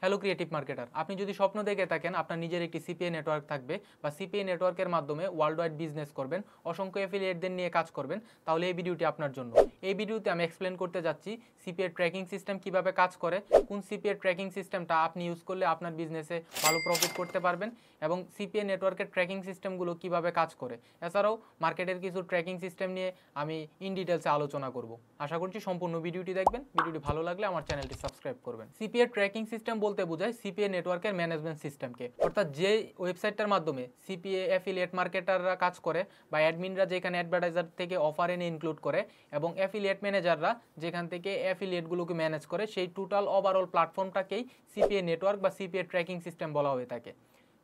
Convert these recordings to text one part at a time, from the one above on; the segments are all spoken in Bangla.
হ্যালো ক্রিয়েটিভ মার্কেটার, আপনি যদি স্বপ্ন দেখে থাকেন আপনার নিজের একটি সিপিএ নেটওয়ার্ক থাকবে বা সিপিএ নেটওয়ার্কের মাধ্যমে ওয়ার্ল্ড ওয়াইড বিজনেস করবেন, অসংখ্য অ্যাফিলিয়েটদের নিয়ে কাজ করবেন, তাহলে এই ভিডিওটি আপনার জন্য। এই ভিডিওতে আমি এক্সপ্লেন করতে যাচ্ছি সিপিএ ট্র্যাকিং সিস্টেম কিভাবে কাজ করে, কোন সিপিএ ট্র্যাকিং সিস্টেমটা আপনি ইউজ করলে আপনার বিজনেসে ভালো প্রফিট করতে পারবেন এবং সিপিএ নেটওয়ার্কের ট্র্যাকিং সিস্টেমগুলো কিভাবে কাজ করে। এছাড়াও মার্কেটের কিছু ট্র্যাকিং সিস্টেম নিয়ে আমি ইন ডিটেলসে আলোচনা করব। আশা করছি সম্পূর্ণ ভিডিওটি দেখবেন। ভিডিওটি ভালো লাগলে আমার চ্যানেলটি সাবস্ক্রাইব করবেন। সিপিএ ট্র্যাকিং সিস্টেম বলতে বোঝায় সিপিএ নেটওয়ার্কের ম্যানেজমেন্ট সিস্টেমকে, অর্থাৎ যে ওয়েবসাইটটার মাধ্যমে সিপিএ অ্যাফিলিয়েট মার্কেটাররা কাজ করে বা অ্যাডমিনরা যেখানে অ্যাডভার্টাইজার থেকে অফার এনে ইনক্লুড করে এবং অ্যাফিলিয়েট ম্যানেজাররা যেখান থেকে অ্যাফিলিয়েটগুলোকে ম্যানেজ করে, সেই টোটাল ওভারঅল প্ল্যাটফর্মটাকেই সিপিএ নেটওয়ার্ক বা সিপিএ ট্র্যাকিং সিস্টেম বলা হয়ে থাকে।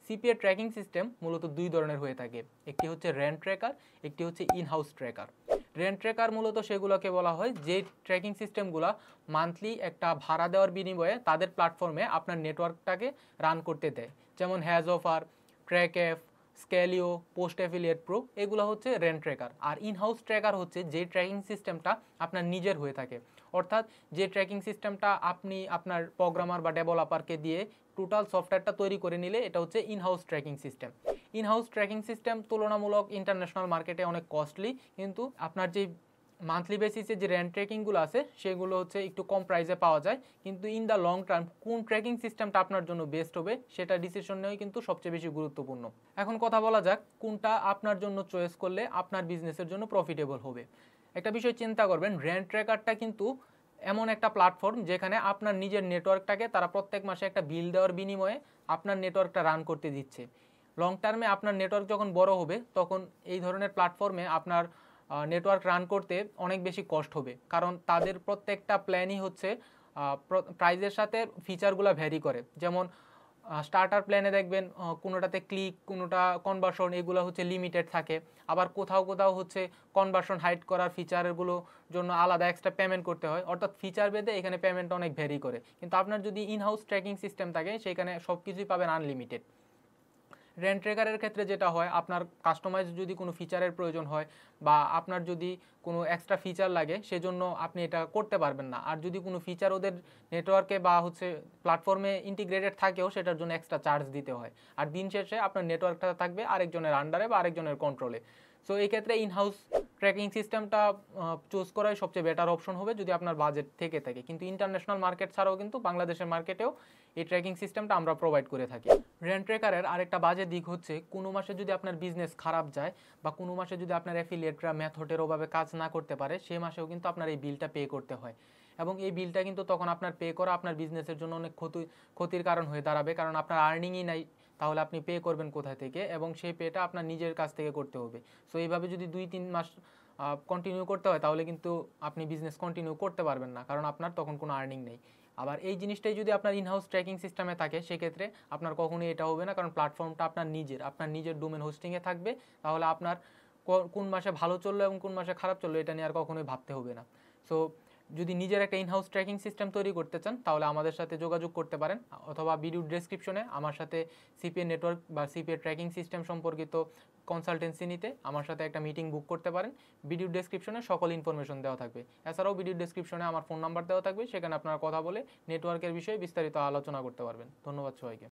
সিপিএ ট্র্যাকিং সিস্টেম মূলত দুই ধরনের হয়ে থাকে, একটি হচ্ছে র্যান্ট ট্র্যাকার, একটি হচ্ছে ইনহাউস ট্র্যাকার। রেন্ট ট্র্যাকার মূলত সেগুলোকে বলা হয় যে ট্র্যাকিং সিস্টেমগুলো মান্থলি একটা ভাড়া দেওয়ার বিনিময়ে তাদের প্ল্যাটফর্মে আপনার নেটওয়ার্কটাকে রান করতে দেয়, যেমন হ্যাজ অফার, ট্র্যাকএফ, স্ক্যালিও, পোস্ট অ্যাফিলিয়েট প্রো, এগুলো হচ্ছে রেন্ট ট্র্যাকার। আর ইনহাউস ট্র্যাকার হচ্ছে যে ট্র্যাকিং সিস্টেমটা আপনার নিজের হয়ে থাকে, অর্থাৎ যে ট্র্যাকিং সিস্টেমটা আপনি আপনার প্রোগ্রামার বা ডেভেলপারকে দিয়ে টোটাল সফটওয়্যারটা তৈরি করে নিলে এটা হচ্ছে in-house tracking system. In-house tracking system তুলনামূলক ইন্টারন্যাশনাল মার্কেটে অনেক কস্টলি, কিন্তু আপনার যে মান্থলি বেসিসে যে র্যান্ট ট্র্যাকিংগুলো আছে সেগুলো হচ্ছে একটু কম প্রাইসে পাওয়া যায়, কিন্তু ইন দ্য লং টার্ম কোন ট্র্যাকিং সিস্টেমটা আপনার জন্য বেস্ট হবে সেটা ডিসিশন নেওয়াই কিন্তু সবচেয়ে বেশি গুরুত্বপূর্ণ। এখন কথা বলা যাক কোনটা আপনার জন্য চয়েস করলে আপনার বিজনেসের জন্য প্রফিটেবল হবে। একটা বিষয় চিন্তা করবেন, র্যান্ট ট্র্যাকারটা কিন্তু এমন একটা প্ল্যাটফর্ম যেখানে আপনার নিজের নেটওয়ার্কটাকে তারা প্রত্যেক মাসে একটা বিল দেওয়ার বিনিময়ে আপনার নেটওয়ার্কটা রান করতে দিচ্ছে। লং টার্মে আপনার নেটওয়ার্ক যখন বড় হবে তখন এই ধরনের প্ল্যাটফর্মে আপনার নেটওয়ার্ক রান করতে অনেক বেশি কষ্ট হবে, কারণ তাদের প্রত্যেকটা প্ল্যানই হচ্ছে প্রাইজের সাথে ফিচারগুলো ভ্যারি করে। যেমন স্টার্টার প্ল্যানে দেখবেন কোনোটাতে ক্লিক, কোনোটা কনভার্সন, এগুলো হচ্ছে লিমিটেড থাকে। আবার কোথাও কোথাও হচ্ছে কনভার্সন হাইড করার ফিচারগুলো জন্য আলাদা এক্সট্রা পেমেন্ট করতে হয়, অর্থাৎ ফিচার বেদে এখানে পেমেন্ট অনেক ভ্যারি করে। কিন্তু আপনার যদি ইনহাউস ট্র্যাকিং সিস্টেম থাকে সেখানে সব কিছুই পাবেন আনলিমিটেড। রেন্ট ট্র্যাকারের ক্ষেত্রে যেটা হয়, আপনার কাস্টমাইজ যদি কোনো ফিচারের প্রয়োজন হয় বা আপনার যদি কোনো এক্সট্রা ফিচার লাগে সেজন্য আপনি এটা করতে পারবেন না। আর যদি কোনো ফিচার ওদের নেটওয়ার্কে বা হচ্ছে প্ল্যাটফর্মে ইন্টিগ্রেটেড থাকেও সেটার জন্য এক্সট্রা চার্জ দিতে হয়। আর দিন শেষে আপনার নেটওয়ার্কটা থাকবে আরেকজনের আন্ডারে বা আরেকজনের কন্ট্রোলে। সো এই ক্ষেত্রে ইনহাউস ট্র্যাকিং সিস্টেমটা চুজ করাই সবচেয়ে বেটার অপশন হবে যদি আপনার বাজেট থেকে থাকে। কিন্তু ইন্টারন্যাশনাল মার্কেট ছাড়াও কিন্তু বাংলাদেশের মার্কেটেও এই ট্র্যাকিং সিস্টেমটা আমরা প্রোভাইড করে থাকি। রেন্ট ট্র্যাকারের আরেকটা বাজে দিক হচ্ছে, কোনো মাসে যদি আপনার বিজনেস খারাপ যায় বা কোনো মাসে যদি আপনার অ্যাফিলিয়েটরা মেথডের ওভাবে কাজ না করতে পারে, সেই মাসেও কিন্তু আপনার এই বিলটা পে করতে হয় এবং এই বিলটা কিন্তু তখন আপনার পে করা আপনার বিজনেসের জন্য অনেক ক্ষতির কারণ হয়ে দাঁড়াবে, কারণ আপনার আর্নিংই নাই, তাহলে আপনি পে করবেন কোথা থেকে এবং সেই পেটা আপনার নিজের কাছ থেকে করতে হবে। সো এইভাবে যদি 2-3 মাস কন্টিনিউ করতে হয় তাহলে কিন্তু আপনি বিজনেস কন্টিনিউ করতে পারবেন না, কারণ আপনার তখন কোনো আর্নিং নেই। আবার এই জিনিসটাই যদি আপনার ইনহাউস ট্র্যাকিং সিস্টেমে থাকে সেক্ষেত্রে আপনার কখনোই এটা হবে না, কারণ প্ল্যাটফর্মটা আপনার নিজের ডোমেন হোস্টিংয়ে থাকবে। তাহলে আপনার কোন মাসে ভালো চললো এবং কোন মাসে খারাপ চললো এটা নিয়ে আর কখনোই ভাবতে হবে না। সো যদি নিজের একটা ইনহাউস ট্র্যাকিং সিস্টেম তৈরি করতে চান তাহলে আমাদের সাথে যোগাযোগ করতে পারেন, অথবা ভিডিও ডেসক্রিপশনে আমার সাথে সিপিএ নেটওয়ার্ক বা সিপিএ ট্র্যাকিং সিস্টেম সম্পর্কিত কনসালটেন্সি নিতে আমার সাথে একটা মিটিং বুক করতে পারেন। ভিডিও ডেসক্রিপশনে সকল ইনফরমেশন দেওয়া থাকবে। এছাড়াও ভিডিও ডেসক্রিপশনে আমার ফোন নাম্বার দেওয়া থাকবে, সেখানে আপনারা কথা বলে নেটওয়ার্কের বিষয়ে বিস্তারিত আলোচনা করতে পারবেন। ধন্যবাদ সবাইকে।